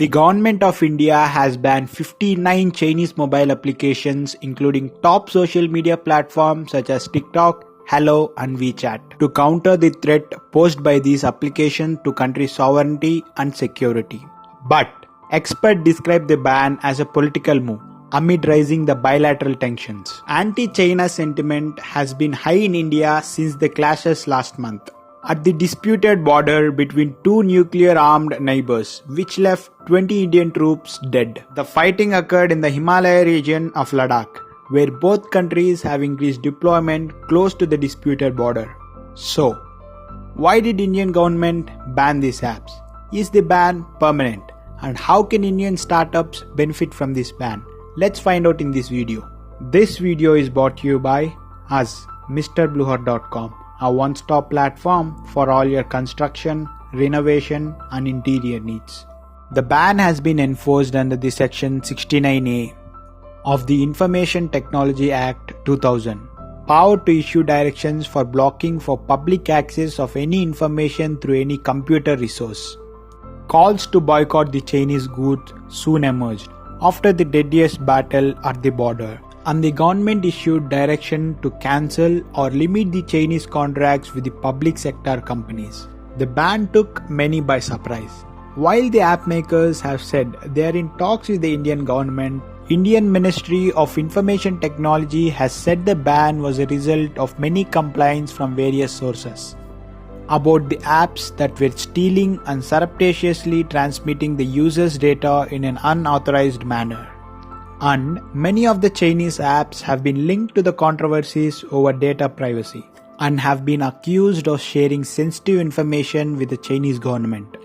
The government of India has banned 59 Chinese mobile applications, including top social media platforms such as TikTok, Hello and WeChat, to counter the threat posed by these applications to country sovereignty and security. But experts describe the ban as a political move amid rising the bilateral tensions. Anti-China sentiment has been high in India since the clashes last month at the disputed border between two nuclear-armed neighbors, which left 20 Indian troops dead. The fighting occurred in the Himalaya region of Ladakh, where both countries have increased deployment close to the disputed border. So, why did Indian government ban these apps? Is the ban permanent? And how can Indian startups benefit from this ban? Let's find out in this video. This video is brought to you by us, MrBlueHut.com, a one-stop platform for all your construction, renovation and interior needs. The ban has been enforced under the Section 69A of the Information Technology Act 2000, power to issue directions for blocking for public access of any information through any computer resource. Calls to boycott the Chinese goods soon emerged after the deadliest battle at the border, and the government issued direction to cancel or limit the Chinese contracts with the public sector companies. The ban took many by surprise. While the app makers have said they are in talks with the Indian government, Indian Ministry of Information Technology has said the ban was a result of many complaints from various sources about the apps that were stealing and surreptitiously transmitting the users' data in an unauthorized manner. And many of the Chinese apps have been linked to the controversies over data privacy and have been accused of sharing sensitive information with the Chinese government.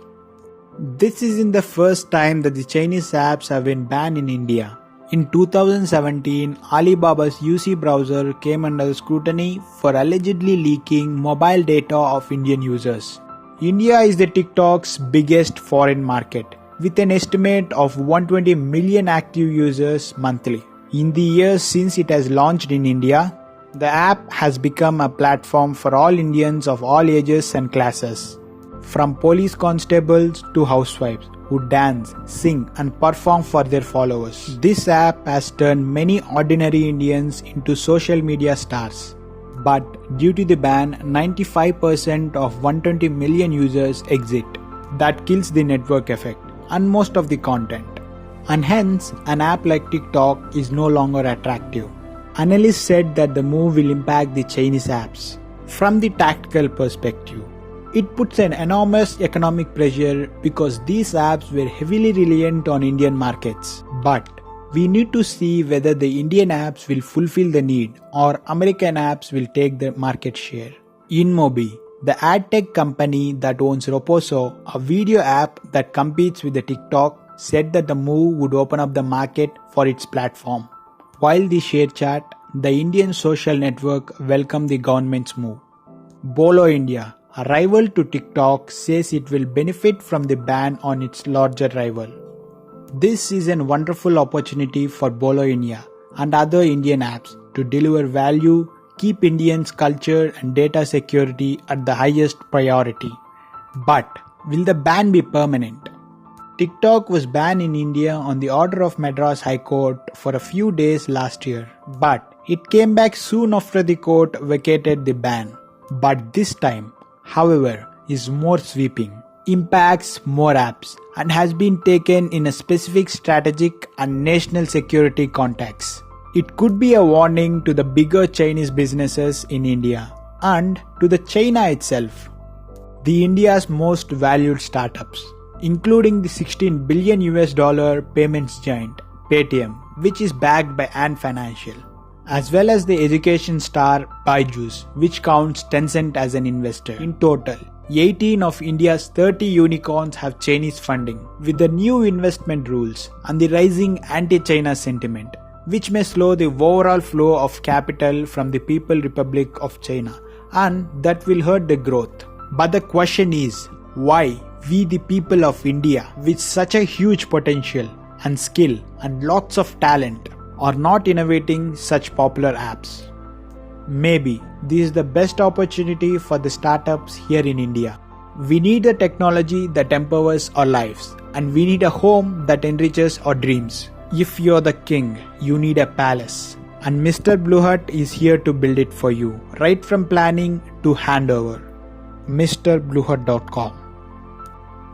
This isn't the first time that the Chinese apps have been banned in India. In 2017, Alibaba's UC browser came under scrutiny for allegedly leaking mobile data of Indian users. India is the TikTok's biggest foreign market, with an estimate of 120 million active users monthly. In the years since it has launched in India, the app has become a platform for all Indians of all ages and classes, from police constables to housewives who dance, sing and perform for their followers. This app has turned many ordinary Indians into social media stars. But due to the ban, 95% of 120 million users exit. That kills the network effect and most of the content. And hence, an app like TikTok is no longer attractive. Analysts said that the move will impact the Chinese apps. From the tactical perspective, it puts an enormous economic pressure because these apps were heavily reliant on Indian markets. But we need to see whether the Indian apps will fulfill the need or American apps will take the market share. InMobi, the ad tech company that owns Roposo, a video app that competes with the TikTok, said that the move would open up the market for its platform. While the ShareChat, the Indian social network, welcomed the government's move. Bolo India, a rival to TikTok, says it will benefit from the ban on its larger rival. This is a wonderful opportunity for Bolo India and other Indian apps to deliver value, keep Indians' culture and data security at the highest priority. But will the ban be permanent? TikTok was banned in India on the order of Madras High Court for a few days last year, but it came back soon after the court vacated the ban. But this time, however, is more sweeping, impacts more apps, and has been taken in a specific strategic and national security context. It could be a warning to the bigger Chinese businesses in India and to the China itself. The India's most valued startups, including the $16 billion payments giant Paytm, which is backed by Ant Financial, as well as the education star Byju's, which counts Tencent as an investor. In total, 18 of India's 30 unicorns have Chinese funding. With the new investment rules and the rising anti-China sentiment, which may slow the overall flow of capital from the People's Republic of China, and that will hurt the growth. But the question is, why we the people of India, with such a huge potential and skill and lots of talent, are not innovating such popular apps? Maybe this is the best opportunity for the startups here in India. We need a technology that empowers our lives and we need a home that enriches our dreams. If you're the king, you need a palace. And Mr. Blue Hut is here to build it for you, right from planning to handover. MrBlueHut.com.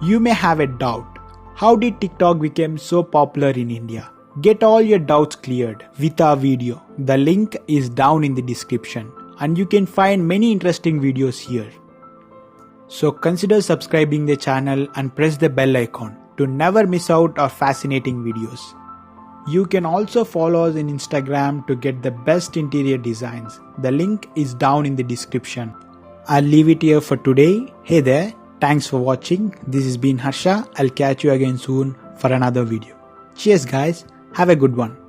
You may have a doubt. How did TikTok become so popular in India? Get all your doubts cleared with our video. The link is down in the description and you can find many interesting videos here. So consider subscribing the channel and press the bell icon to never miss out our fascinating videos. You can also follow us on Instagram to get the best interior designs. The link is down in the description. I'll leave it here for today. Hey there, thanks for watching. This has been Harsha. I'll catch you again soon for another video. Cheers guys, have a good one.